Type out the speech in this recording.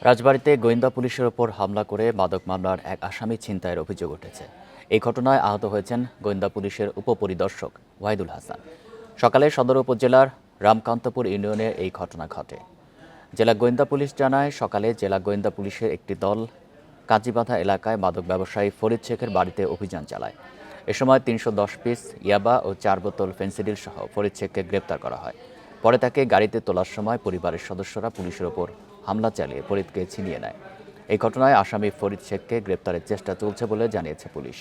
রাজবাড়ীতে গোয়েন্দা পুলিশের ওপর হামলা করে মাদক মামলার এক আসামি ছিনতাইয়ের অভিযোগ উঠেছে। এই ঘটনায় আহত হয়েছেন গোয়েন্দা পুলিশের উপপরিদর্শক ওয়াহিদুল হাসান। সকালে সদর উপজেলার রামকান্তপুর ইউনিয়নে এই ঘটনা ঘটে। জেলা গোয়েন্দা পুলিশ জানায়, সকালে জেলা গোয়েন্দা পুলিশের একটি দল কাজীবাঁধা এলাকায় মাদক ব্যবসায়ী ফরিদ শেখের বাড়িতে অভিযান চালায়। এ সময় ৩১০ পিস ইয়াবা ও ৪ বোতল ফেন্সিডিল সহ ফরিদ শেখকে গ্রেপ্তার করা হয়। পরে তাকে গাড়িতে তোলার সময় পরিবারের সদস্যরা পুলিশের ওপর হামলা চালিয়ে ফরিদকে ছিনিয়ে নেয়। এই ঘটনায় আসামি ফরিদ শেখকে গ্রেপ্তারের চেষ্টা চলছে বলে জানিয়েছে পুলিশ।